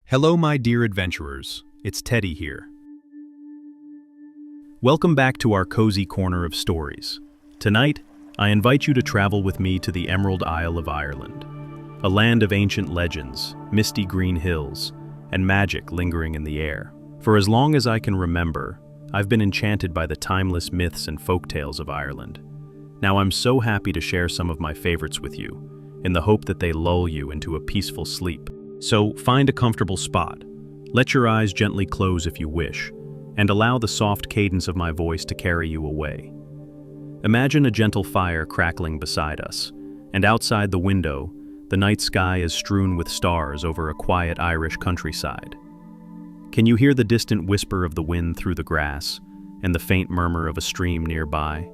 Hello, my dear adventurers. It's Teddy here. Welcome back to our cozy corner of stories. Tonight, I invite you to travel with me to the Emerald Isle of Ireland, a land of ancient legends, misty green hills, and magic lingering in the air. For as long as I can remember, I've been enchanted by the timeless myths and folktales of Ireland. Now I'm so happy to share some of my favorites with you, in the hope that they lull you into a peaceful sleep. So find a comfortable spot, let your eyes gently close if you wish, and allow the soft cadence of my voice to carry you away. Imagine a gentle fire crackling beside us, and outside the window, the night sky is strewn with stars over a quiet Irish countryside. Can you hear the distant whisper of the wind through the grass, and the faint murmur of a stream nearby?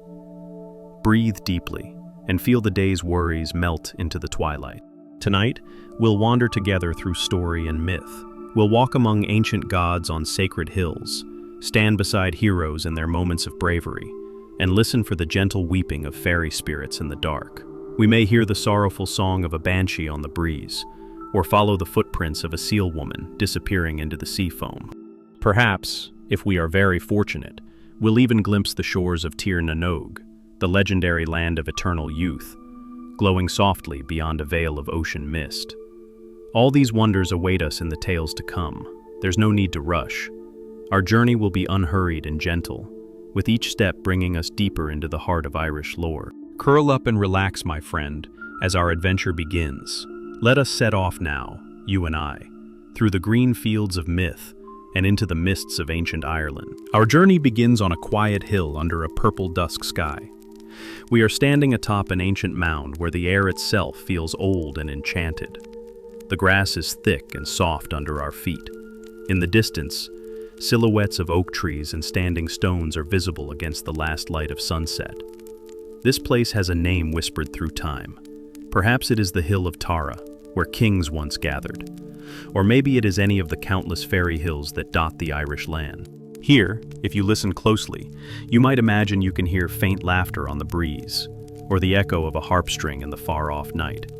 Breathe deeply, and feel the day's worries melt into the twilight. Tonight, we'll wander together through story and myth. We'll walk among ancient gods on sacred hills, stand beside heroes in their moments of bravery, and listen for the gentle weeping of fairy spirits in the dark. We may hear the sorrowful song of a banshee on the breeze, or follow the footprints of a seal woman disappearing into the sea foam. Perhaps, if we are very fortunate, we'll even glimpse the shores of Tir na Nog, the legendary land of eternal youth, glowing softly beyond a veil of ocean mist. All these wonders await us in the tales to come. There's no need to rush. Our journey will be unhurried and gentle, with each step bringing us deeper into the heart of Irish lore. Curl up and relax, my friend, as our adventure begins. Let us set off now, you and I, through the green fields of myth and into the mists of ancient Ireland. Our journey begins on a quiet hill under a purple dusk sky. We are standing atop an ancient mound where the air itself feels old and enchanted. The grass is thick and soft under our feet. In the distance, silhouettes of oak trees and standing stones are visible against the last light of sunset. This place has a name whispered through time. Perhaps it is the Hill of Tara, where kings once gathered. Or maybe it is any of the countless fairy hills that dot the Irish land. Here, if you listen closely, you might imagine you can hear faint laughter on the breeze, or the echo of a harp string in the far-off night.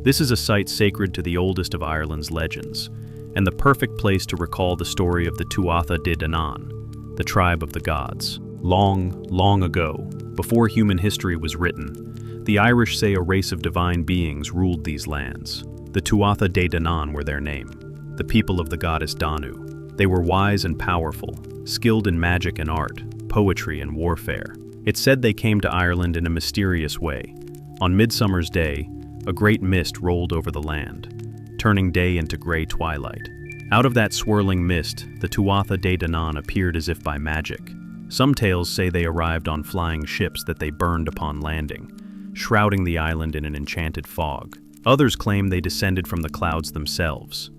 This is a site sacred to the oldest of Ireland's legends, and the perfect place to recall the story of the Tuatha De Danann, the tribe of the gods. Long, long ago, before human history was written, the Irish say a race of divine beings ruled these lands. The Tuatha De Danann were their name, the people of the goddess Danu. They were wise and powerful, skilled in magic and art, poetry and warfare. It's said they came to Ireland in a mysterious way. On Midsummer's Day, a great mist rolled over the land, turning day into gray twilight. Out of that swirling mist, the Tuatha De Danann appeared as if by magic. Some tales say they arrived on flying ships that they burned upon landing, shrouding the island in an enchanted fog. Others claim they descended from the clouds themselves.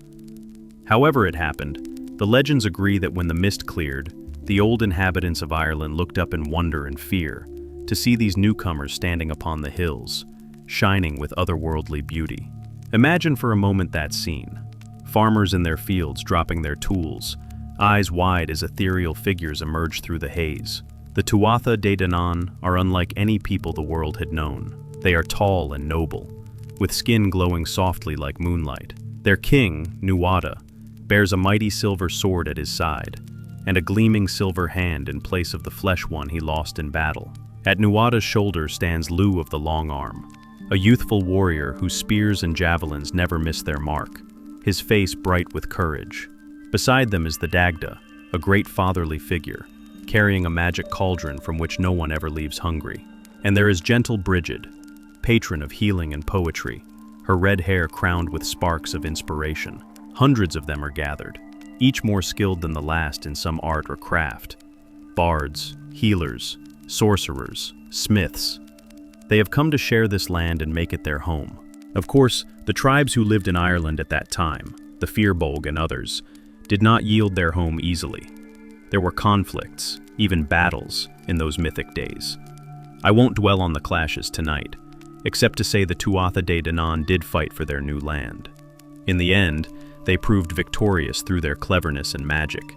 However it happened, the legends agree that when the mist cleared, the old inhabitants of Ireland looked up in wonder and fear to see these newcomers standing upon the hills, shining with otherworldly beauty. Imagine for a moment that scene. Farmers in their fields dropping their tools, eyes wide as ethereal figures emerge through the haze. The Tuatha De Danann are unlike any people the world had known. They are tall and noble, with skin glowing softly like moonlight. Their king, Nuada, bears a mighty silver sword at his side, and a gleaming silver hand in place of the flesh one he lost in battle. At Nuada's shoulder stands Lugh of the Long Arm, a youthful warrior whose spears and javelins never miss their mark, his face bright with courage. Beside them is the Dagda, a great fatherly figure, carrying a magic cauldron from which no one ever leaves hungry. And there is gentle Brigid, patron of healing and poetry, her red hair crowned with sparks of inspiration. Hundreds of them are gathered, each more skilled than the last in some art or craft. Bards, healers, sorcerers, smiths. They have come to share this land and make it their home. Of course, the tribes who lived in Ireland at that time, the Firbolg and others, did not yield their home easily. There were conflicts, even battles, in those mythic days. I won't dwell on the clashes tonight, except to say the Tuatha De Danann did fight for their new land. In the end, they proved victorious through their cleverness and magic.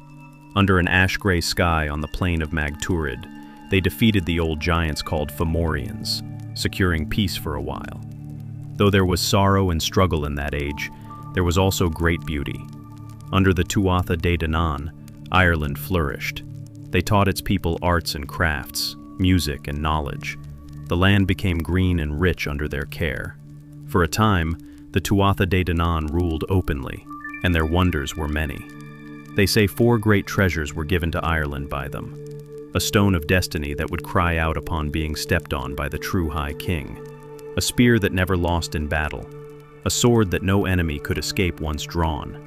Under an ash-gray sky on the plain of Mag Tuired, they defeated the old giants called Fomorians, securing peace for a while. Though there was sorrow and struggle in that age, there was also great beauty. Under the Tuatha De Danann, Ireland flourished. They taught its people arts and crafts, music and knowledge. The land became green and rich under their care. For a time, the Tuatha De Danann ruled openly, and their wonders were many. They say 4 great treasures were given to Ireland by them. A stone of destiny that would cry out upon being stepped on by the true High King. A spear that never lost in battle. A sword that no enemy could escape once drawn.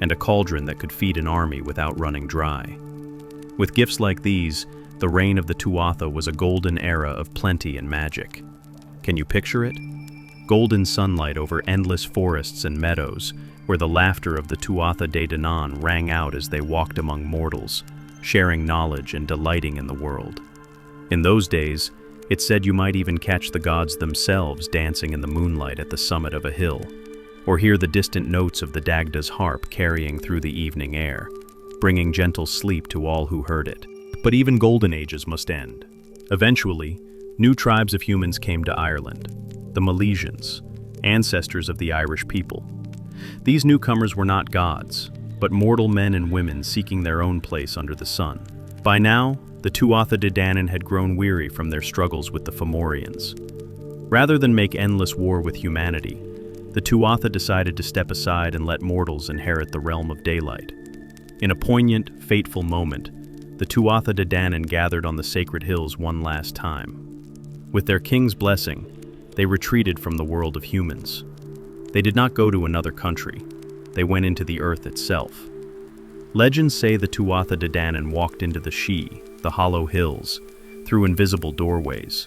And a cauldron that could feed an army without running dry. With gifts like these, the reign of the Tuatha was a golden era of plenty and magic. Can you picture it? Golden sunlight over endless forests and meadows, where the laughter of the Tuatha De Danann rang out as they walked among mortals, sharing knowledge and delighting in the world. In those days, it said you might even catch the gods themselves dancing in the moonlight at the summit of a hill, or hear the distant notes of the Dagda's harp carrying through the evening air, bringing gentle sleep to all who heard it. But even golden ages must end. Eventually, new tribes of humans came to Ireland, the Milesians, ancestors of the Irish people. These newcomers were not gods, but mortal men and women seeking their own place under the sun. By now, the Tuatha De Danann had grown weary from their struggles with the Fomorians. Rather than make endless war with humanity, the Tuatha decided to step aside and let mortals inherit the realm of daylight. In a poignant, fateful moment, the Tuatha De Danann gathered on the sacred hills one last time. With their king's blessing, they retreated from the world of humans. They did not go to another country. They went into the earth itself. Legends say the Tuatha De Danann walked into the She, the hollow hills, through invisible doorways.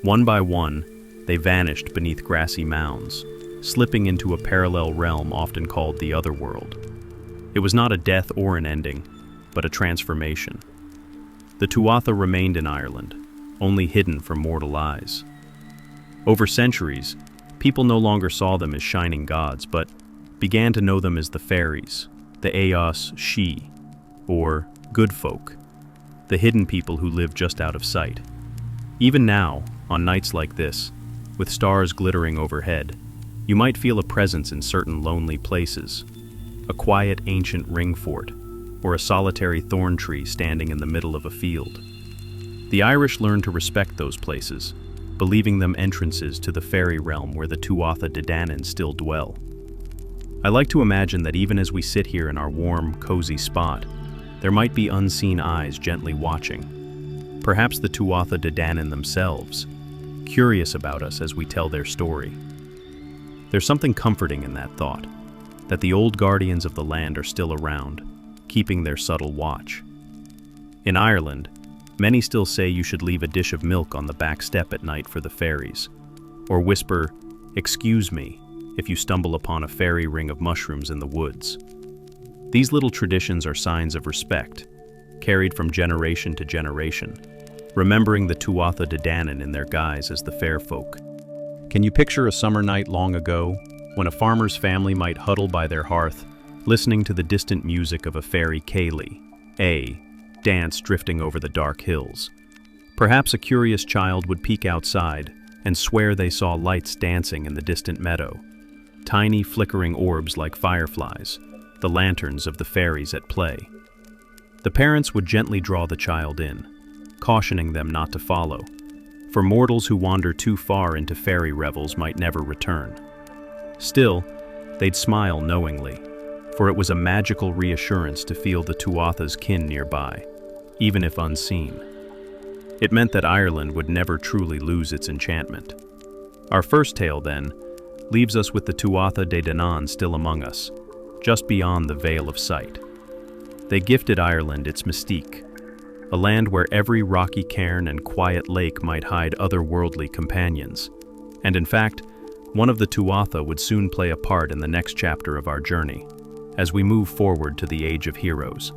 One by one, they vanished beneath grassy mounds, slipping into a parallel realm often called the Otherworld. It was not a death or an ending, but a transformation. The Tuatha remained in Ireland, only hidden from mortal eyes. Over centuries, people no longer saw them as shining gods, but began to know them as the fairies, the Eos She, or good folk, the hidden people who live just out of sight. Even now, on nights like this, with stars glittering overhead, you might feel a presence in certain lonely places, a quiet ancient ring fort, or a solitary thorn tree standing in the middle of a field. The Irish learned to respect those places, believing them entrances to the fairy realm where the Tuatha De Danann still dwell. I like to imagine that even as we sit here in our warm, cozy spot, there might be unseen eyes gently watching. Perhaps the Tuatha De Danann themselves, curious about us as we tell their story. There's something comforting in that thought, that the old guardians of the land are still around, keeping their subtle watch. In Ireland, many still say you should leave a dish of milk on the back step at night for the fairies, or whisper, "Excuse me," if you stumble upon a fairy ring of mushrooms in the woods. These little traditions are signs of respect, carried from generation to generation, remembering the Tuatha De Danann in their guise as the fair folk. Can you picture a summer night long ago, when a farmer's family might huddle by their hearth, listening to the distant music of a fairy ceilidh, dance drifting over the dark hills? Perhaps a curious child would peek outside and swear they saw lights dancing in the distant meadow, tiny flickering orbs like fireflies, the lanterns of the fairies at play. The parents would gently draw the child in, cautioning them not to follow, for mortals who wander too far into fairy revels might never return. Still, they'd smile knowingly, for it was a magical reassurance to feel the Tuatha's kin nearby, even if unseen. It meant that Ireland would never truly lose its enchantment. Our first tale, then, leaves us with the Tuatha De Danann still among us, just beyond the veil of sight. They gifted Ireland its mystique, a land where every rocky cairn and quiet lake might hide otherworldly companions. And in fact, one of the Tuatha would soon play a part in the next chapter of our journey, as we move forward to the Age of Heroes.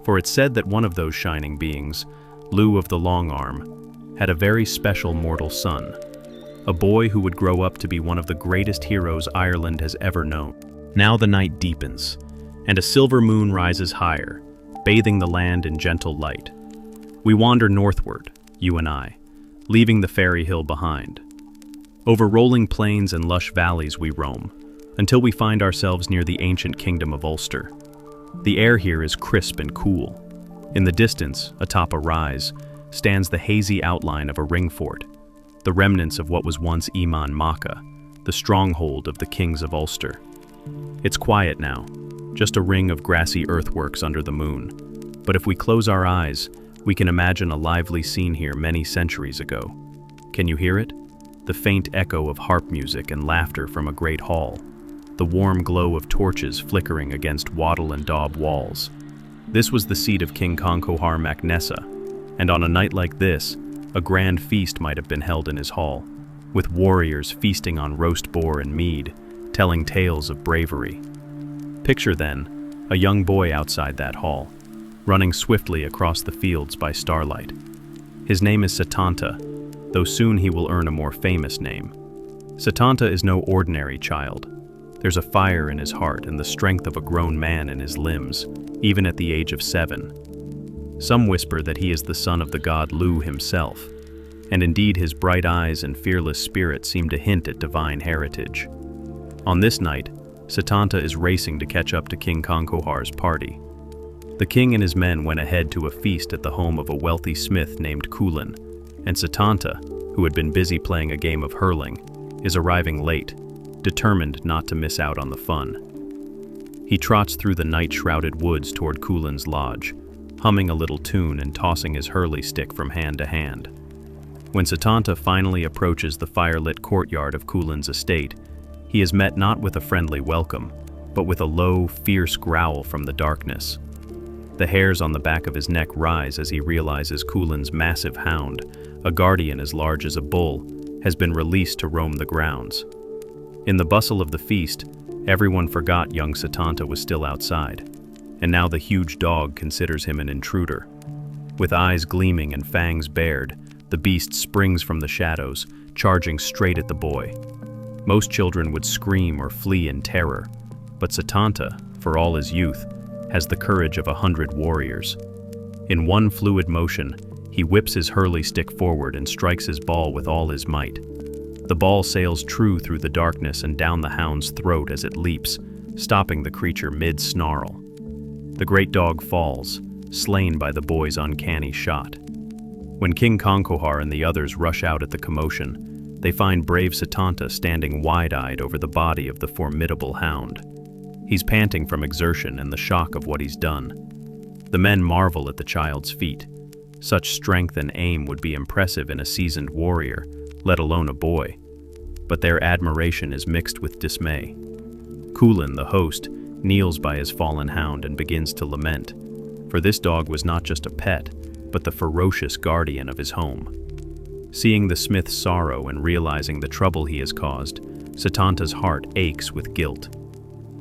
For it's said that one of those shining beings, Lugh of the Long Arm, had a very special mortal son, a boy who would grow up to be one of the greatest heroes Ireland has ever known. Now the night deepens, and a silver moon rises higher, bathing the land in gentle light. We wander northward, you and I, leaving the fairy hill behind. Over rolling plains and lush valleys we roam, until we find ourselves near the ancient kingdom of Ulster, The air here is crisp and cool. In the distance, atop a rise, stands the hazy outline of a ring fort, the remnants of what was once Iman Macha, the stronghold of the kings of Ulster. It's quiet now, just a ring of grassy earthworks under the moon. But if we close our eyes, we can imagine a lively scene here many centuries ago. Can you hear it? The faint echo of harp music and laughter from a great hall. The warm glow of torches flickering against wattle and daub walls. This was the seat of King Conchobar mac Nessa, and on a night like this, a grand feast might have been held in his hall, with warriors feasting on roast boar and mead, telling tales of bravery. Picture then, a young boy outside that hall, running swiftly across the fields by starlight. His name is Setanta, though soon he will earn a more famous name. Setanta is no ordinary child. There's a fire in his heart and the strength of a grown man in his limbs, even at the age of 7. Some whisper that he is the son of the god Lu himself, and indeed his bright eyes and fearless spirit seem to hint at divine heritage. On this night, Setanta is racing to catch up to King Conchobar's party. The king and his men went ahead to a feast at the home of a wealthy smith named Cuchulainn, and Setanta, who had been busy playing a game of hurling, is arriving late, determined not to miss out on the fun. He trots through the night-shrouded woods toward Cuchulainn's lodge, humming a little tune and tossing his hurley stick from hand to hand. When Setanta finally approaches the fire-lit courtyard of Cuchulainn's estate, he is met not with a friendly welcome, but with a low, fierce growl from the darkness. The hairs on the back of his neck rise as he realizes Cuchulainn's massive hound, a guardian as large as a bull, has been released to roam the grounds. In the bustle of the feast, everyone forgot young Setanta was still outside, and now the huge dog considers him an intruder. With eyes gleaming and fangs bared, the beast springs from the shadows, charging straight at the boy. Most children would scream or flee in terror, but Setanta, for all his youth, has the courage of 100 warriors. In one fluid motion, he whips his hurley stick forward and strikes his ball with all his might. The ball sails true through the darkness and down the hound's throat as it leaps, stopping the creature mid-snarl. The great dog falls, slain by the boy's uncanny shot. When King Conchobar and the others rush out at the commotion, they find brave Setanta standing wide-eyed over the body of the formidable hound. He's panting from exertion and the shock of what he's done. The men marvel at the child's feat. Such strength and aim would be impressive in a seasoned warrior, let alone a boy. But their admiration is mixed with dismay. Cuchulainn, the host, kneels by his fallen hound and begins to lament, for this dog was not just a pet, but the ferocious guardian of his home. Seeing the smith's sorrow and realizing the trouble he has caused, Setanta's heart aches with guilt.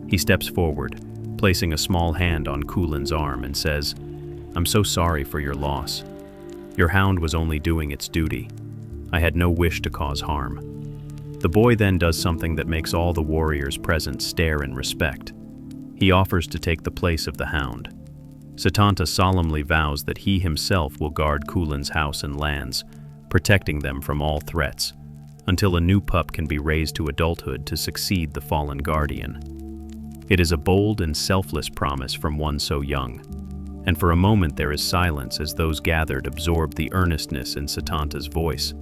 He steps forward, placing a small hand on Cuchulainn's arm and says, "I'm so sorry for your loss. Your hound was only doing its duty. I had no wish to cause harm." The boy then does something that makes all the warriors present stare in respect. He offers to take the place of the hound. Setanta solemnly vows that he himself will guard Cuchulainn's house and lands, protecting them from all threats, until a new pup can be raised to adulthood to succeed the fallen guardian. It is a bold and selfless promise from one so young, and for a moment there is silence as those gathered absorb the earnestness in Setanta's voice.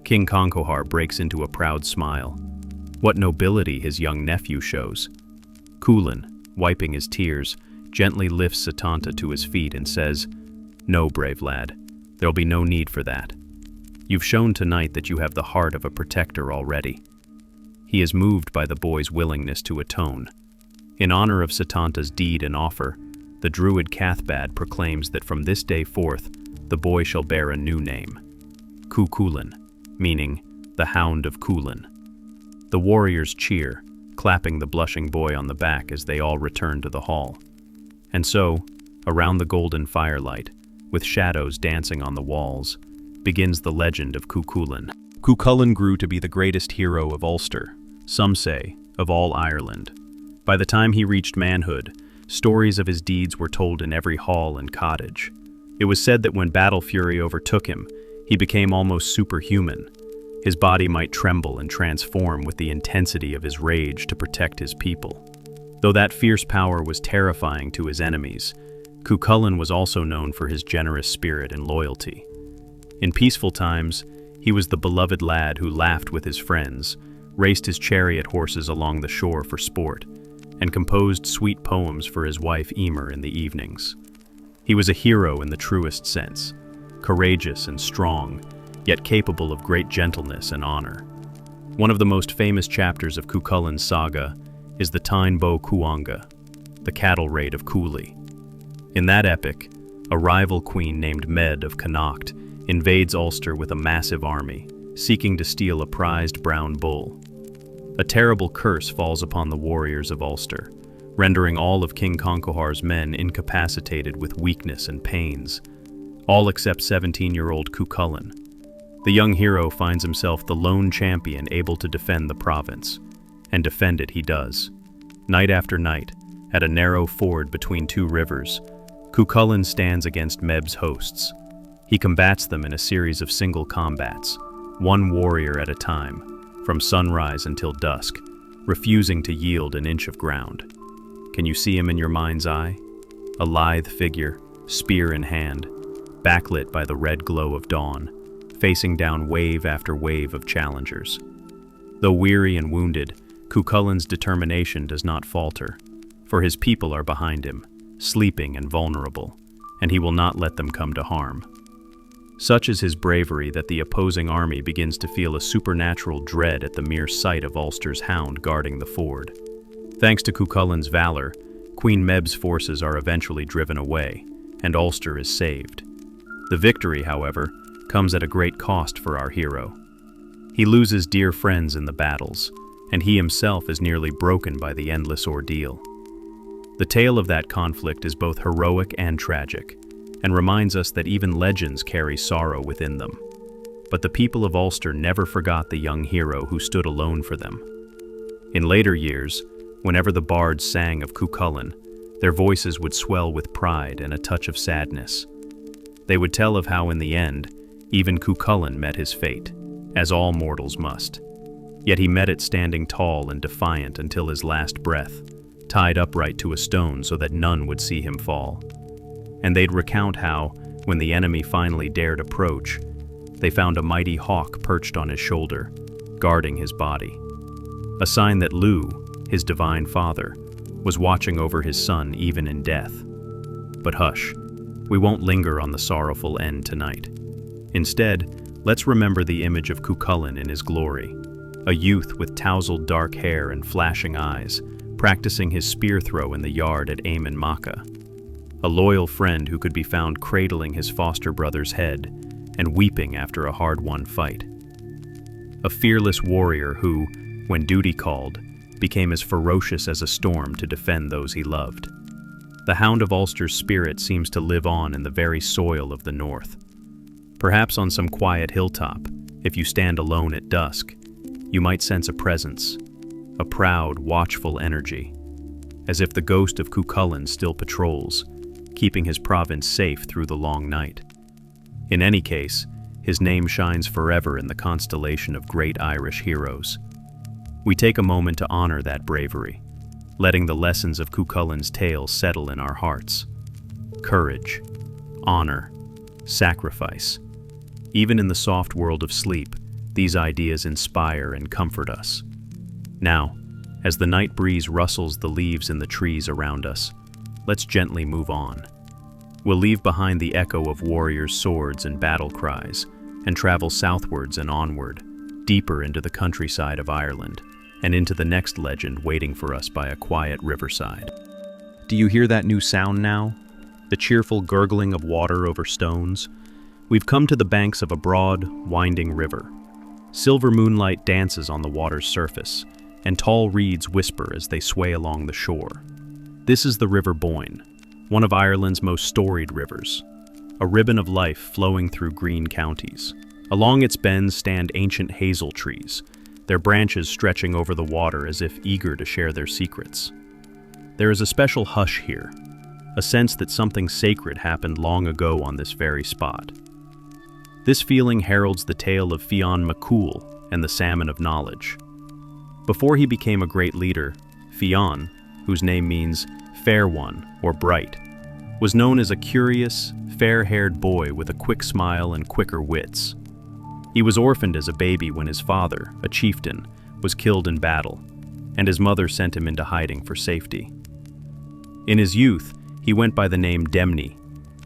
King Conchobar breaks into a proud smile. What nobility his young nephew shows. Cuchulainn, wiping his tears, gently lifts Setanta to his feet and says, "No, brave lad, there'll be no need for that. You've shown tonight that you have the heart of a protector already." He is moved by the boy's willingness to atone. In honor of Setanta's deed and offer, the druid Cathbad proclaims that from this day forth, the boy shall bear a new name, Cuchulainn, meaning the Hound of Cuchulainn. The warriors cheer, clapping the blushing boy on the back as they all return to the hall. And so, around the golden firelight, with shadows dancing on the walls, begins the legend of Cuchulainn. Cuchulainn grew to be the greatest hero of Ulster, some say, of all Ireland. By the time he reached manhood, stories of his deeds were told in every hall and cottage. It was said that when battle fury overtook him, he became almost superhuman. His body might tremble and transform with the intensity of his rage to protect his people. Though that fierce power was terrifying to his enemies, Cuchulainn was also known for his generous spirit and loyalty. In peaceful times, he was the beloved lad who laughed with his friends, raced his chariot horses along the shore for sport, and composed sweet poems for his wife Emer in the evenings. He was a hero in the truest sense, courageous and strong, yet capable of great gentleness and honor. One of the most famous chapters of Cuchulainn's saga is the Tyne Bo Cuanga, the cattle raid of Cooley. In that epic, a rival queen named Med of Connacht invades Ulster with a massive army, seeking to steal a prized brown bull. A terrible curse falls upon the warriors of Ulster, rendering all of King Conchobar's men incapacitated with weakness and pains, all except 17-year-old Cuchulainn. The young hero finds himself the lone champion able to defend the province, and defend it he does. Night after night, at a narrow ford between two rivers, Cuchulainn stands against Meb's hosts. He combats them in a series of single combats, one warrior at a time, from sunrise until dusk, refusing to yield an inch of ground. Can you see him in your mind's eye? A lithe figure, spear in hand, backlit by the red glow of dawn, facing down wave after wave of challengers. Though weary and wounded, Cuchulainn's determination does not falter, for his people are behind him, sleeping and vulnerable, and he will not let them come to harm. Such is his bravery that the opposing army begins to feel a supernatural dread at the mere sight of Ulster's hound guarding the ford. Thanks to Cuchulainn's valor, Queen Meb's forces are eventually driven away, and Ulster is saved. The victory, however, comes at a great cost for our hero. He loses dear friends in the battles, and he himself is nearly broken by the endless ordeal. The tale of that conflict is both heroic and tragic, and reminds us that even legends carry sorrow within them. But the people of Ulster never forgot the young hero who stood alone for them. In later years, whenever the bards sang of Cuchulainn, their voices would swell with pride and a touch of sadness. They would tell of how in the end, even Cuchulainn met his fate, as all mortals must. Yet he met it standing tall and defiant until his last breath, tied upright to a stone so that none would see him fall. And they'd recount how, when the enemy finally dared approach, they found a mighty hawk perched on his shoulder, guarding his body. A sign that Lugh, his divine father, was watching over his son even in death. But hush, we won't linger on the sorrowful end tonight. Instead, let's remember the image of Cuchulainn in his glory, a youth with tousled dark hair and flashing eyes, practicing his spear throw in the yard at Eamon Macha. A loyal friend who could be found cradling his foster brother's head and weeping after a hard-won fight. A fearless warrior who, when duty called, became as ferocious as a storm to defend those he loved. The Hound of Ulster's spirit seems to live on in the very soil of the north. Perhaps on some quiet hilltop, if you stand alone at dusk, you might sense a presence, a proud, watchful energy, as if the ghost of Cuchulainn still patrols, keeping his province safe through the long night. In any case, his name shines forever in the constellation of great Irish heroes. We take a moment to honor that bravery, letting the lessons of Cuchulainn's tale settle in our hearts. Courage, honor, sacrifice. Even in the soft world of sleep, these ideas inspire and comfort us. Now, as the night breeze rustles the leaves in the trees around us, let's gently move on. We'll leave behind the echo of warriors' swords and battle cries, and travel southwards and onward, deeper into the countryside of Ireland, and into the next legend waiting for us by a quiet riverside. Do you hear that new sound now? The cheerful gurgling of water over stones? We've come to the banks of a broad, winding river. Silver moonlight dances on the water's surface, and tall reeds whisper as they sway along the shore. This is the River Boyne, one of Ireland's most storied rivers, a ribbon of life flowing through green counties. Along its bends stand ancient hazel trees, their branches stretching over the water as if eager to share their secrets. There is a special hush here, a sense that something sacred happened long ago on this very spot. This feeling heralds the tale of Fionn MacCool and the Salmon of Knowledge. Before he became a great leader, Fionn, whose name means fair one or bright, was known as a curious, fair-haired boy with a quick smile and quicker wits. He was orphaned as a baby when his father, a chieftain, was killed in battle, and his mother sent him into hiding for safety. In his youth, he went by the name Demni,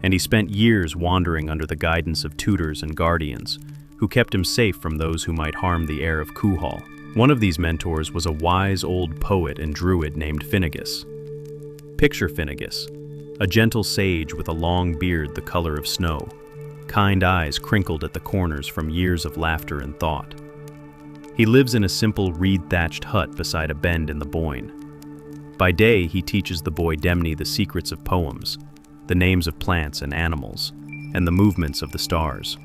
and he spent years wandering under the guidance of tutors and guardians, who kept him safe from those who might harm the heir of Cuhal. One of these mentors was a wise old poet and druid named Finnegas. Picture Finnegas, a gentle sage with a long beard the color of snow, kind eyes crinkled at the corners from years of laughter and thought. He lives in a simple reed-thatched hut beside a bend in the Boyne. By day, he teaches the boy Demni the secrets of poems, the names of plants and animals, and the movements of the stars.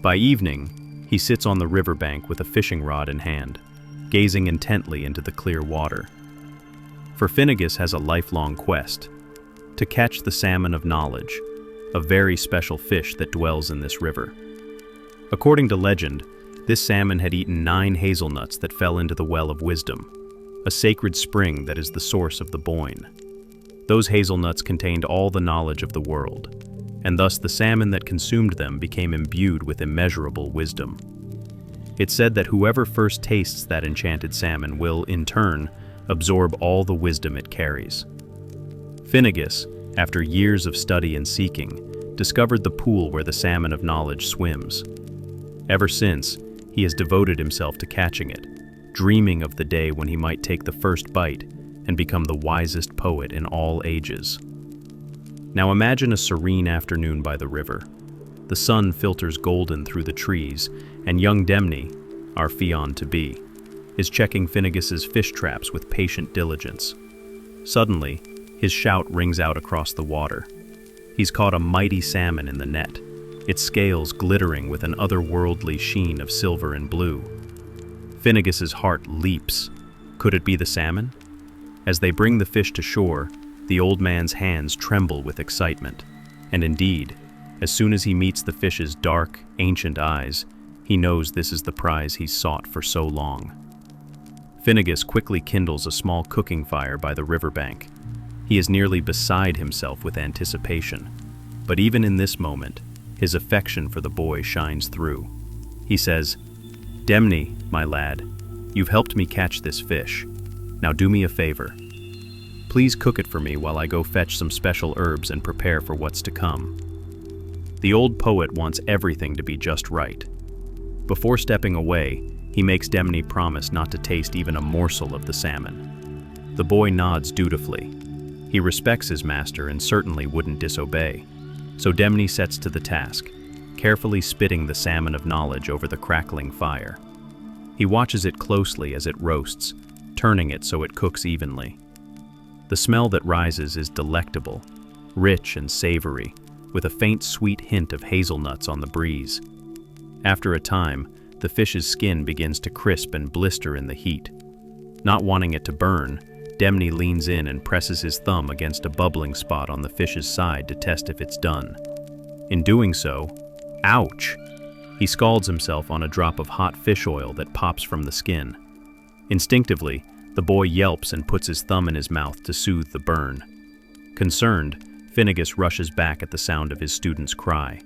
By evening, he sits on the riverbank with a fishing rod in hand, gazing intently into the clear water. For Finnegas has a lifelong quest, to catch the salmon of knowledge, a very special fish that dwells in this river. According to legend, this salmon had eaten 9 hazelnuts that fell into the well of wisdom, a sacred spring that is the source of the Boyne. Those hazelnuts contained all the knowledge of the world, and thus the salmon that consumed them became imbued with immeasurable wisdom. It's said that whoever first tastes that enchanted salmon will, in turn, absorb all the wisdom it carries. Finnegas, after years of study and seeking, discovered the pool where the salmon of knowledge swims. Ever since, he has devoted himself to catching it, dreaming of the day when he might take the first bite and become the wisest poet in all ages. Now imagine a serene afternoon by the river. The sun filters golden through the trees, and young Demni, our Fion-to-be, is checking Finnegas's fish traps with patient diligence. Suddenly, his shout rings out across the water. He's caught a mighty salmon in the net, its scales glittering with an otherworldly sheen of silver and blue. Finnegas's heart leaps. Could it be the salmon? As they bring the fish to shore, the old man's hands tremble with excitement. And indeed, as soon as he meets the fish's dark, ancient eyes, he knows this is the prize he's sought for so long. Finnegas quickly kindles a small cooking fire by the riverbank. He is nearly beside himself with anticipation. But even in this moment, his affection for the boy shines through. He says, "Demni, my lad, you've helped me catch this fish. Now do me a favor. Please cook it for me while I go fetch some special herbs and prepare for what's to come." The old poet wants everything to be just right. Before stepping away, he makes Demni promise not to taste even a morsel of the salmon. The boy nods dutifully. He respects his master and certainly wouldn't disobey. So Demni sets to the task, carefully spitting the salmon of knowledge over the crackling fire. He watches it closely as it roasts, turning it so it cooks evenly. The smell that rises is delectable, rich and savory, with a faint sweet hint of hazelnuts on the breeze. After a time, the fish's skin begins to crisp and blister in the heat. Not wanting it to burn, Demni leans in and presses his thumb against a bubbling spot on the fish's side to test if it's done. In doing so, ouch! He scalds himself on a drop of hot fish oil that pops from the skin. Instinctively, the boy yelps and puts his thumb in his mouth to soothe the burn. Concerned, Finnegas rushes back at the sound of his student's cry.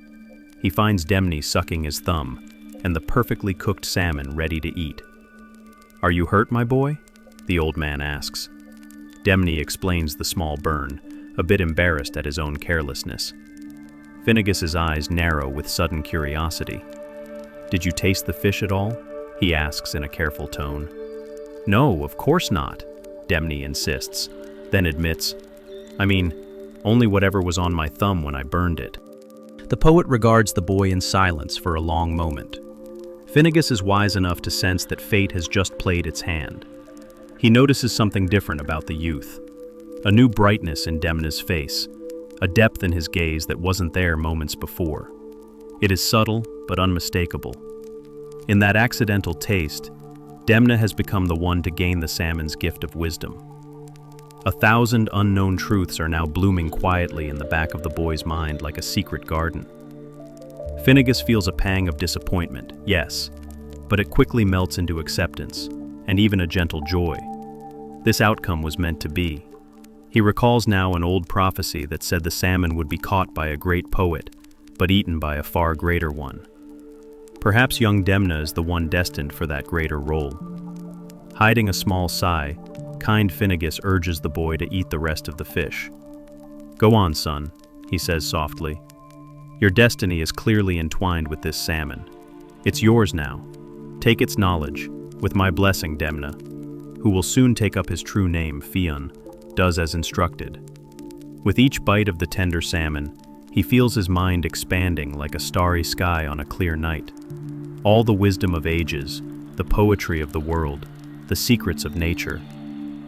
He finds Demni sucking his thumb, and the perfectly cooked salmon ready to eat. "Are you hurt, my boy?" the old man asks. Demni explains the small burn, a bit embarrassed at his own carelessness. Finnegas's eyes narrow with sudden curiosity. "Did you taste the fish at all?" he asks in a careful tone. "No, of course not," Demni insists, then admits, only whatever was on my thumb when I burned it." The poet regards the boy in silence for a long moment. Finnegas is wise enough to sense that fate has just played its hand. He notices something different about the youth. A new brightness in Demna's face, a depth in his gaze that wasn't there moments before. It is subtle but unmistakable. In that accidental taste, Demna has become the one to gain the salmon's gift of wisdom. 1,000 unknown truths are now blooming quietly in the back of the boy's mind like a secret garden. Finnegas feels a pang of disappointment, yes, but it quickly melts into acceptance, and even a gentle joy. This outcome was meant to be. He recalls now an old prophecy that said the salmon would be caught by a great poet, but eaten by a far greater one. Perhaps young Demna is the one destined for that greater role. Hiding a small sigh, kind Finnegas urges the boy to eat the rest of the fish. "Go on, son," he says softly. "Your destiny is clearly entwined with this salmon. It's yours now. Take its knowledge, with my blessing, Demna," who will soon take up his true name, Fionn, does as instructed. With each bite of the tender salmon, he feels his mind expanding like a starry sky on a clear night. All the wisdom of ages, the poetry of the world, the secrets of nature,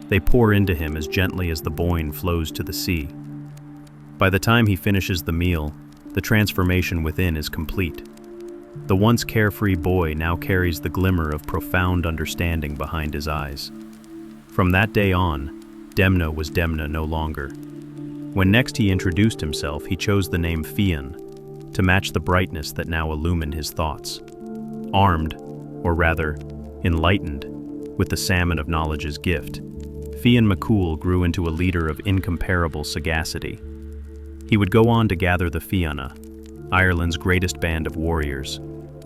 they pour into him as gently as the Boyne flows to the sea. By the time he finishes the meal, the transformation within is complete. The once carefree boy now carries the glimmer of profound understanding behind his eyes. From that day on, Demna was Demna no longer. When next he introduced himself, he chose the name Fionn to match the brightness that now illumined his thoughts. Armed, or rather, enlightened, with the salmon of knowledge's gift, Fionn McCool grew into a leader of incomparable sagacity. He would go on to gather the Fianna, Ireland's greatest band of warriors,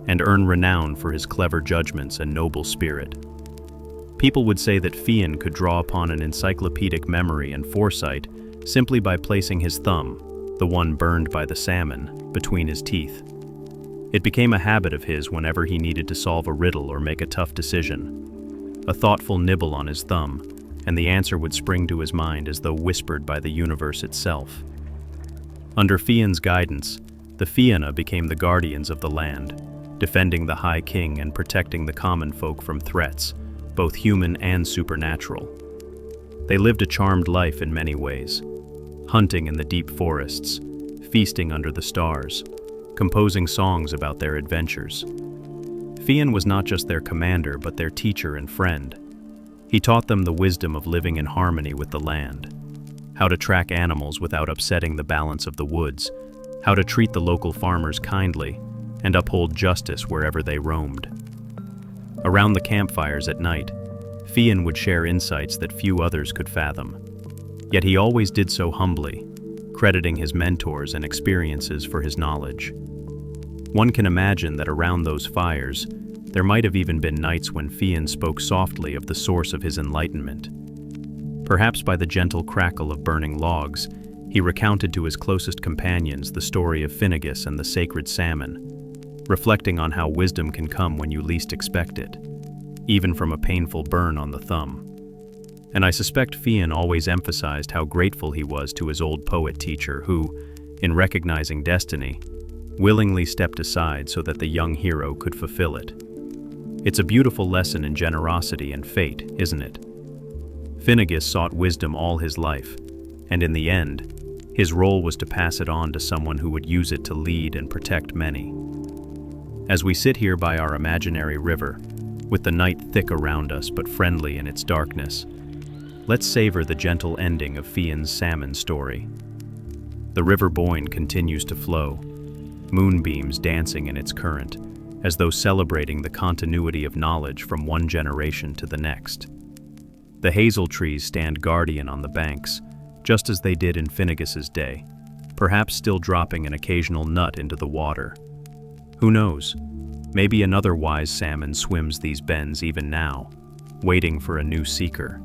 and earn renown for his clever judgments and noble spirit. People would say that Fionn could draw upon an encyclopedic memory and foresight simply by placing his thumb, the one burned by the salmon, between his teeth. It became a habit of his whenever he needed to solve a riddle or make a tough decision. A thoughtful nibble on his thumb, and the answer would spring to his mind as though whispered by the universe itself. Under Fionn's guidance, the Fianna became the guardians of the land, defending the High King and protecting the common folk from threats, both human and supernatural. They lived a charmed life in many ways, hunting in the deep forests, feasting under the stars, composing songs about their adventures. Fionn was not just their commander, but their teacher and friend. He taught them the wisdom of living in harmony with the land, how to track animals without upsetting the balance of the woods, how to treat the local farmers kindly, and uphold justice wherever they roamed. Around the campfires at night, Fionn would share insights that few others could fathom. Yet he always did so humbly, crediting his mentors and experiences for his knowledge. One can imagine that around those fires, there might have even been nights when Fionn spoke softly of the source of his enlightenment. Perhaps by the gentle crackle of burning logs, he recounted to his closest companions the story of Finnegas and the sacred salmon, reflecting on how wisdom can come when you least expect it, even from a painful burn on the thumb. And I suspect Fionn always emphasized how grateful he was to his old poet teacher who, in recognizing destiny, willingly stepped aside so that the young hero could fulfill it. It's a beautiful lesson in generosity and fate, isn't it? Finnegas sought wisdom all his life, and in the end, his role was to pass it on to someone who would use it to lead and protect many. As we sit here by our imaginary river, with the night thick around us but friendly in its darkness, let's savor the gentle ending of Fionn's salmon story. The River Boyne continues to flow, moonbeams dancing in its current, as though celebrating the continuity of knowledge from one generation to the next. The hazel trees stand guardian on the banks, just as they did in Finnegas's day, perhaps still dropping an occasional nut into the water. Who knows? Maybe another wise salmon swims these bends even now, waiting for a new seeker.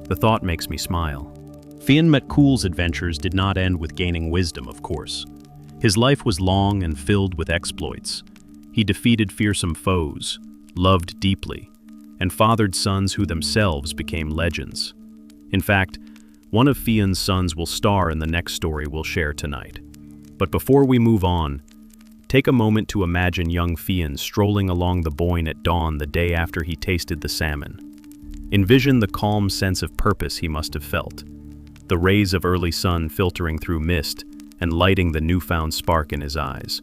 The thought makes me smile. Fionn McCool's adventures did not end with gaining wisdom, of course. His life was long and filled with exploits. He defeated fearsome foes, loved deeply, and fathered sons who themselves became legends. In fact, one of Fionn's sons will star in the next story we'll share tonight. But before we move on, take a moment to imagine young Fionn strolling along the Boyne at dawn the day after he tasted the salmon. Envision the calm sense of purpose he must have felt, the rays of early sun filtering through mist and lighting the newfound spark in his eyes.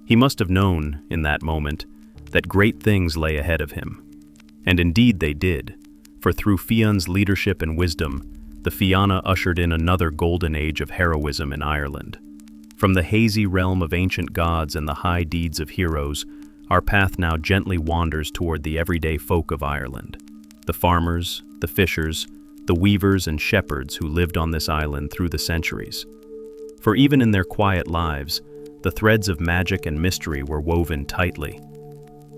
He must have known, in that moment, that great things lay ahead of him. And indeed they did, for through Fionn's leadership and wisdom, the Fianna ushered in another golden age of heroism in Ireland. From the hazy realm of ancient gods and the high deeds of heroes, our path now gently wanders toward the everyday folk of Ireland, the farmers, the fishers, the weavers and shepherds who lived on this island through the centuries. For even in their quiet lives, the threads of magic and mystery were woven tightly.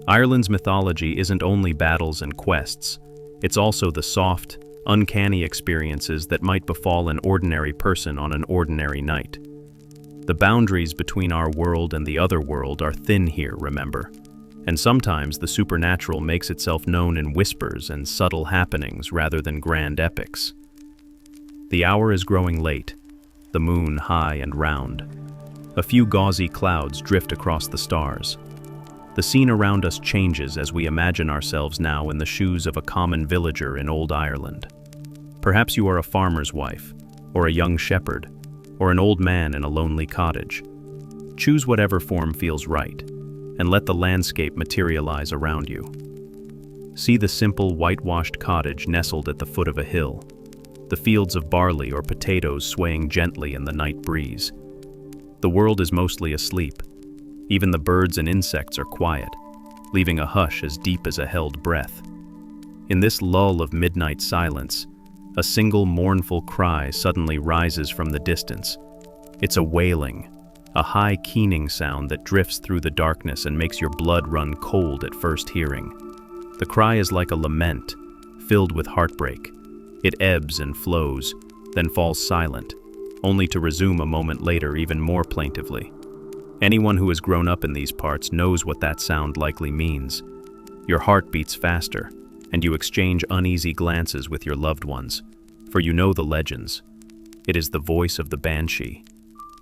Ireland's mythology isn't only battles and quests, it's also the soft, uncanny experiences that might befall an ordinary person on an ordinary night. The boundaries between our world and the other world are thin here, remember, and sometimes the supernatural makes itself known in whispers and subtle happenings rather than grand epics. The hour is growing late, the moon high and round. A few gauzy clouds drift across the stars. The scene around us changes as we imagine ourselves now in the shoes of a common villager in old Ireland. Perhaps you are a farmer's wife, or a young shepherd, or an old man in a lonely cottage. Choose whatever form feels right, and let the landscape materialize around you. See the simple whitewashed cottage nestled at the foot of a hill, the fields of barley or potatoes swaying gently in the night breeze. The world is mostly asleep. Even the birds and insects are quiet, leaving a hush as deep as a held breath. In this lull of midnight silence, a single mournful cry suddenly rises from the distance. It's a wailing, a high keening sound that drifts through the darkness and makes your blood run cold at first hearing. The cry is like a lament, filled with heartbreak. It ebbs and flows, then falls silent, only to resume a moment later even more plaintively. Anyone who has grown up in these parts knows what that sound likely means. Your heart beats faster, and you exchange uneasy glances with your loved ones, for you know the legends. It is the voice of the banshee.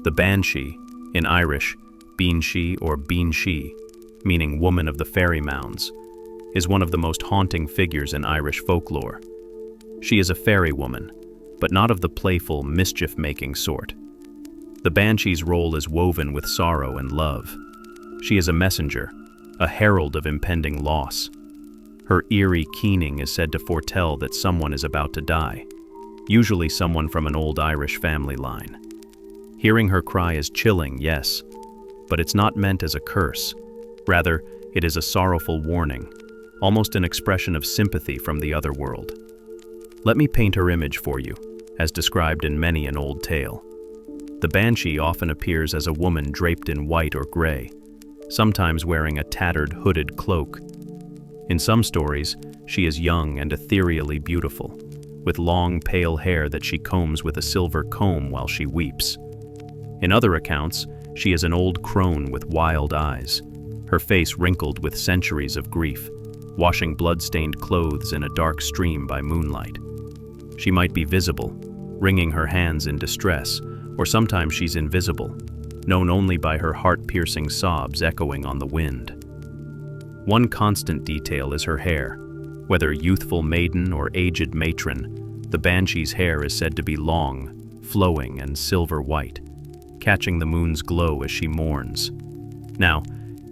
The banshee, in Irish, beanshee or beanshee, meaning woman of the fairy mounds, is one of the most haunting figures in Irish folklore. She is a fairy woman, but not of the playful, mischief-making sort. The banshee's role is woven with sorrow and love. She is a messenger, a herald of impending loss. Her eerie keening is said to foretell that someone is about to die, usually someone from an old Irish family line. Hearing her cry is chilling, yes, but it's not meant as a curse. Rather, it is a sorrowful warning, almost an expression of sympathy from the other world. Let me paint her image for you, as described in many an old tale. The banshee often appears as a woman draped in white or gray, sometimes wearing a tattered, hooded cloak. In some stories, she is young and ethereally beautiful, with long, pale hair that she combs with a silver comb while she weeps. In other accounts, she is an old crone with wild eyes, her face wrinkled with centuries of grief, washing blood-stained clothes in a dark stream by moonlight. She might be visible, wringing her hands in distress, or sometimes she's invisible, known only by her heart-piercing sobs echoing on the wind. One constant detail is her hair. Whether youthful maiden or aged matron, the banshee's hair is said to be long, flowing, and silver white, catching the moon's glow as she mourns. Now,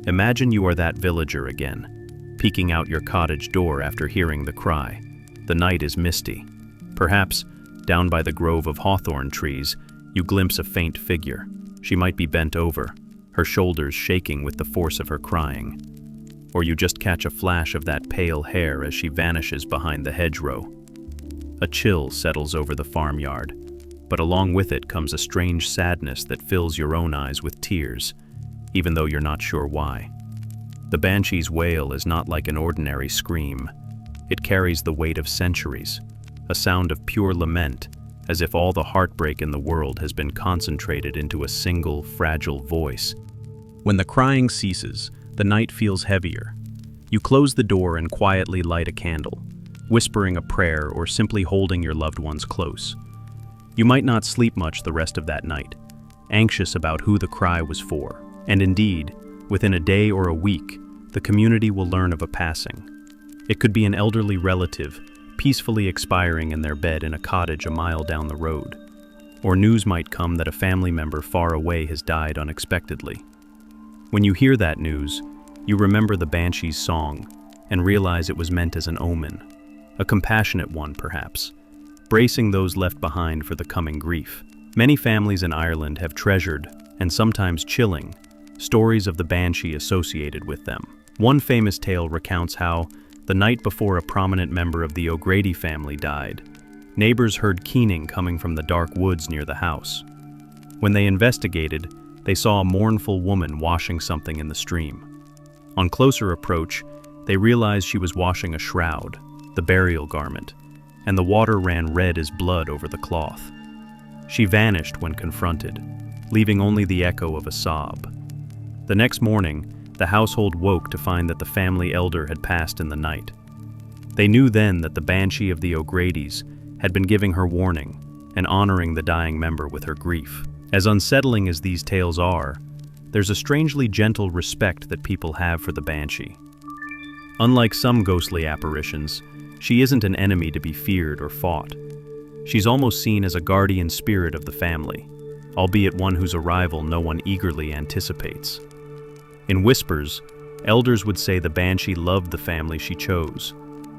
imagine you are that villager again, peeking out your cottage door after hearing the cry. The night is misty. Perhaps, down by the grove of hawthorn trees, you glimpse a faint figure. She might be bent over, her shoulders shaking with the force of her crying. Or you just catch a flash of that pale hair as she vanishes behind the hedgerow. A chill settles over the farmyard, but along with it comes a strange sadness that fills your own eyes with tears, even though you're not sure why. The banshee's wail is not like an ordinary scream. It carries the weight of centuries, a sound of pure lament, as if all the heartbreak in the world has been concentrated into a single, fragile voice. When the crying ceases, the night feels heavier. You close the door and quietly light a candle, whispering a prayer or simply holding your loved ones close. You might not sleep much the rest of that night, anxious about who the cry was for. And indeed, within a day or a week, the community will learn of a passing. It could be an elderly relative, peacefully expiring in their bed in a cottage a mile down the road. Or news might come that a family member far away has died unexpectedly. When you hear that news, you remember the banshee's song and realize it was meant as an omen, a compassionate one perhaps, bracing those left behind for the coming grief. Many families in Ireland have treasured, and sometimes chilling, stories of the banshee associated with them. One famous tale recounts how, the night before a prominent member of the O'Grady family died. Neighbors heard keening coming from the dark woods near the house. When they investigated, they saw a mournful woman washing something in the stream. On closer approach, they realized she was washing a shroud, the burial garment, and the water ran red as blood over the cloth. She vanished when confronted, leaving only the echo of a sob. The next morning, the household woke to find that the family elder had passed in the night. They knew then that the banshee of the O'Gradys had been giving her warning and honoring the dying member with her grief. As unsettling as these tales are, there's a strangely gentle respect that people have for the banshee. Unlike some ghostly apparitions, she isn't an enemy to be feared or fought. She's almost seen as a guardian spirit of the family, albeit one whose arrival no one eagerly anticipates. In whispers, elders would say the banshee loved the family she chose,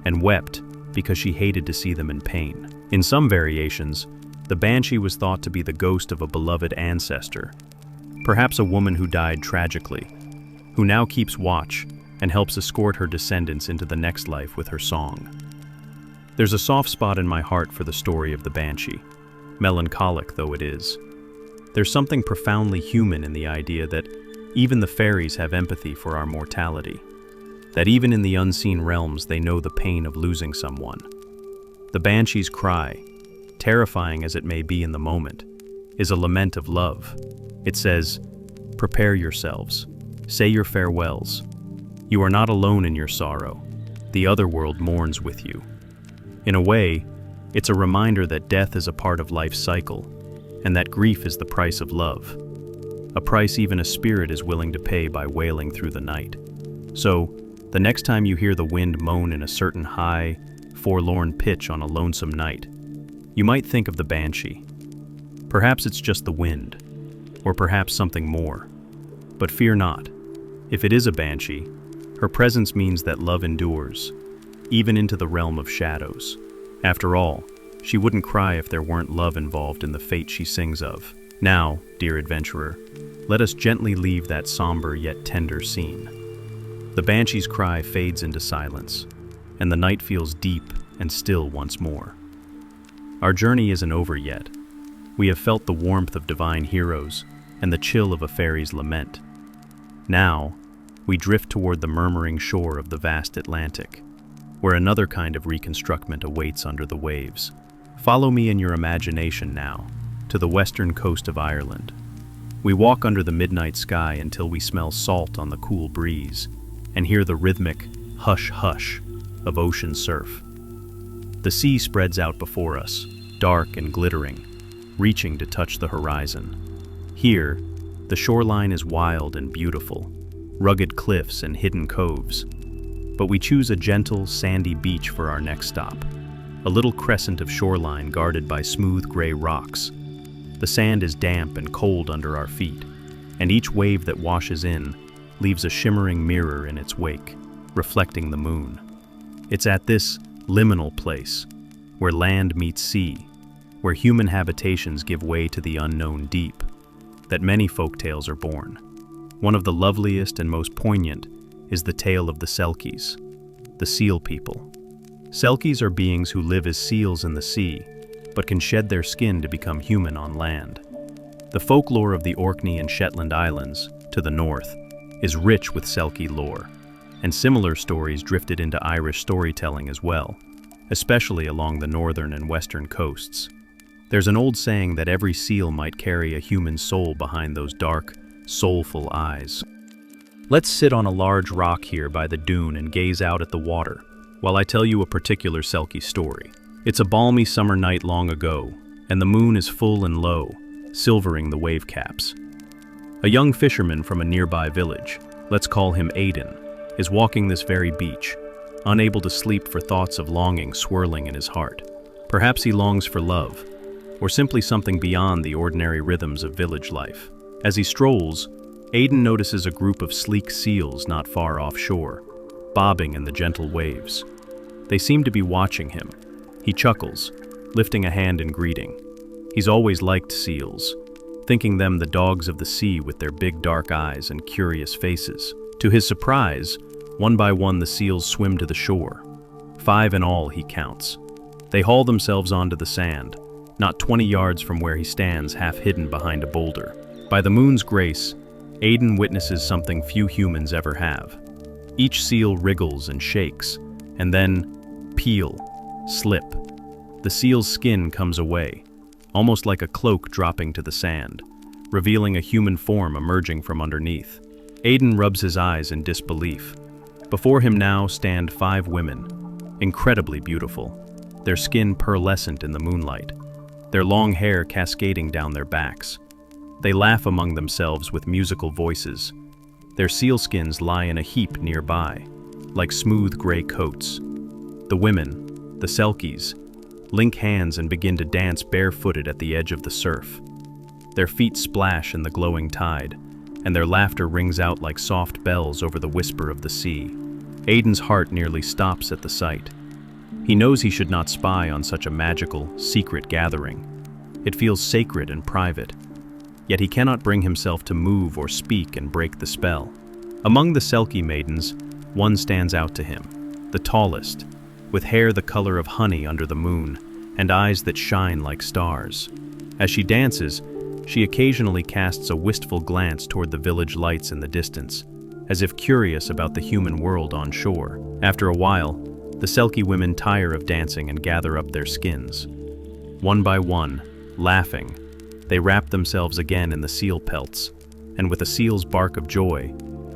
and wept because she hated to see them in pain. In some variations, the banshee was thought to be the ghost of a beloved ancestor, perhaps a woman who died tragically, who now keeps watch and helps escort her descendants into the next life with her song. There's a soft spot in my heart for the story of the banshee, melancholic though it is. There's something profoundly human in the idea that even the fairies have empathy for our mortality, that even in the unseen realms they know the pain of losing someone. The banshee's cry, terrifying as it may be in the moment, is a lament of love. It says, "Prepare yourselves, say your farewells. You are not alone in your sorrow. The otherworld mourns with you." In a way, it's a reminder that death is a part of life's cycle, and that grief is the price of love, a price even a spirit is willing to pay by wailing through the night. So, the next time you hear the wind moan in a certain high, forlorn pitch on a lonesome night, you might think of the banshee. Perhaps it's just the wind, or perhaps something more. But fear not. If it is a banshee, her presence means that love endures, even into the realm of shadows. After all, she wouldn't cry if there weren't love involved in the fate she sings of. Now, dear adventurer, let us gently leave that somber yet tender scene. The banshee's cry fades into silence, and the night feels deep and still once more. Our journey isn't over yet. We have felt the warmth of divine heroes and the chill of a fairy's lament. Now, we drift toward the murmuring shore of the vast Atlantic, where another kind of reconstruction awaits under the waves. Follow me in your imagination now, to the western coast of Ireland. We walk under the midnight sky until we smell salt on the cool breeze and hear the rhythmic hush-hush of ocean surf. The sea spreads out before us, dark and glittering, reaching to touch the horizon. Here, the shoreline is wild and beautiful, rugged cliffs and hidden coves. But we choose a gentle, sandy beach for our next stop, a little crescent of shoreline guarded by smooth gray rocks. The sand is damp and cold under our feet, and each wave that washes in leaves a shimmering mirror in its wake, reflecting the moon. It's at this liminal place, where land meets sea, where human habitations give way to the unknown deep, that many folktales are born. One of the loveliest and most poignant is the tale of the Selkies, the seal people. Selkies are beings who live as seals in the sea, but can shed their skin to become human on land. The folklore of the Orkney and Shetland Islands, to the north, is rich with Selkie lore, and similar stories drifted into Irish storytelling as well, especially along the northern and western coasts. There's an old saying that every seal might carry a human soul behind those dark, soulful eyes. Let's sit on a large rock here by the dune and gaze out at the water, while I tell you a particular Selkie story. It's a balmy summer night long ago, and the moon is full and low, silvering the wave caps. A young fisherman from a nearby village, let's call him Aidan, is walking this very beach, unable to sleep for thoughts of longing swirling in his heart. Perhaps he longs for love, or simply something beyond the ordinary rhythms of village life. As he strolls, Aidan notices a group of sleek seals not far offshore, bobbing in the gentle waves. They seem to be watching him. He chuckles, lifting a hand in greeting. He's always liked seals, thinking them the dogs of the sea with their big dark eyes and curious faces. To his surprise, One by one, the seals swim to the shore. 5 in all, he counts. They haul themselves onto the sand, not 20 yards from where he stands, half hidden behind a boulder. By the moon's grace, Aidan witnesses something few humans ever have. Each seal wriggles and shakes, and then peel, slip. The seal's skin comes away, almost like a cloak dropping to the sand, revealing a human form emerging from underneath. Aidan rubs his eyes in disbelief. Before him now stand 5 women, incredibly beautiful, their skin pearlescent in the moonlight, their long hair cascading down their backs. They laugh among themselves with musical voices. Their sealskins lie in a heap nearby, like smooth gray coats. The women, the Selkies, link hands and begin to dance barefooted at the edge of the surf. Their feet splash in the glowing tide, and their laughter rings out like soft bells over the whisper of the sea. Aidan's heart nearly stops at the sight. He knows he should not spy on such a magical, secret gathering. It feels sacred and private. Yet he cannot bring himself to move or speak and break the spell. Among the Selkie maidens, one stands out to him, the tallest, with hair the color of honey under the moon and eyes that shine like stars. As she dances, she occasionally casts a wistful glance toward the village lights in the distance, as if curious about the human world on shore. After a while, the Selkie women tire of dancing and gather up their skins. One by one, laughing, they wrap themselves again in the seal pelts, and with a seal's bark of joy,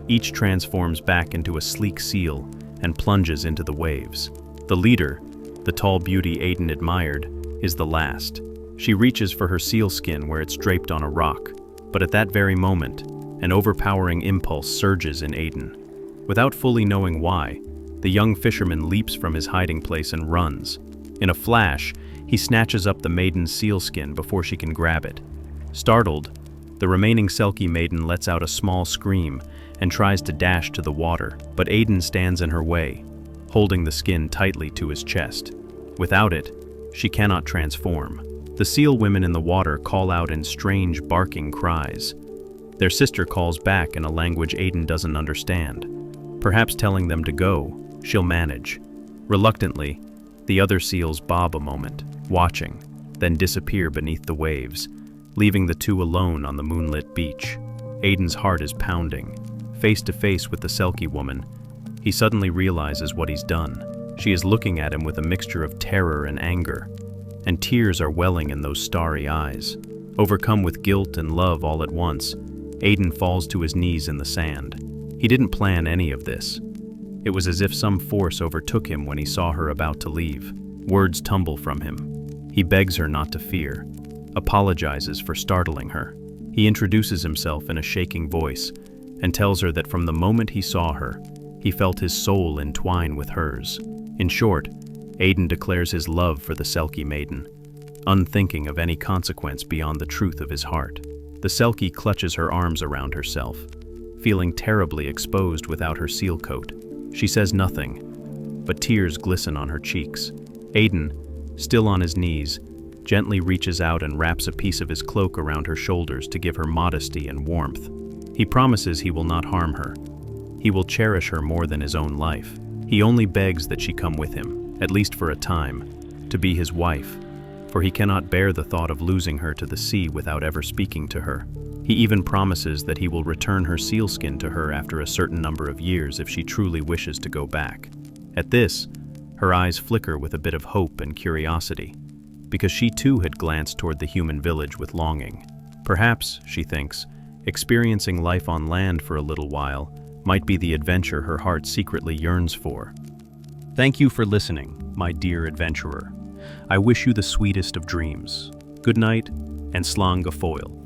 each transforms back into a sleek seal and plunges into the waves. The leader, the tall beauty Aidan admired, is the last. She reaches for her sealskin where it's draped on a rock, but at that very moment, an overpowering impulse surges in Aidan. Without fully knowing why, the young fisherman leaps from his hiding place and runs. In a flash, he snatches up the maiden's sealskin before she can grab it. Startled, the remaining Selkie maiden lets out a small scream and tries to dash to the water, but Aidan stands in her way, holding the skin tightly to his chest. Without it, she cannot transform. The seal women in the water call out in strange, barking cries. Their sister calls back in a language Aidan doesn't understand, perhaps telling them to go. She'll manage. Reluctantly, the other seals bob a moment, watching, then disappear beneath the waves, leaving the two alone on the moonlit beach. Aidan's heart is pounding. Face to face with the Selkie woman, he suddenly realizes what he's done. She is looking at him with a mixture of terror and anger, and tears are welling in those starry eyes. Overcome with guilt and love all at once, Aidan falls to his knees in the sand. He didn't plan any of this. It was as if some force overtook him when he saw her about to leave. Words tumble from him. He begs her not to fear, apologizes for startling her. He introduces himself in a shaking voice and tells her that from the moment he saw her, he felt his soul entwine with hers. In short, Aidan declares his love for the Selkie maiden, unthinking of any consequence beyond the truth of his heart. The Selkie clutches her arms around herself, feeling terribly exposed without her seal coat. She says nothing, but tears glisten on her cheeks. Aidan, still on his knees, gently reaches out and wraps a piece of his cloak around her shoulders to give her modesty and warmth. He promises he will not harm her. He will cherish her more than his own life. He only begs that she come with him, at least for a time, to be his wife, for he cannot bear the thought of losing her to the sea without ever speaking to her. He even promises that he will return her sealskin to her after a certain number of years if she truly wishes to go back. At this, her eyes flicker with a bit of hope and curiosity, because she too had glanced toward the human village with longing. Perhaps, she thinks, experiencing life on land for a little while might be the adventure her heart secretly yearns for. Thank you for listening, my dear adventurer. I wish you the sweetest of dreams. Good night, and slán go fóill.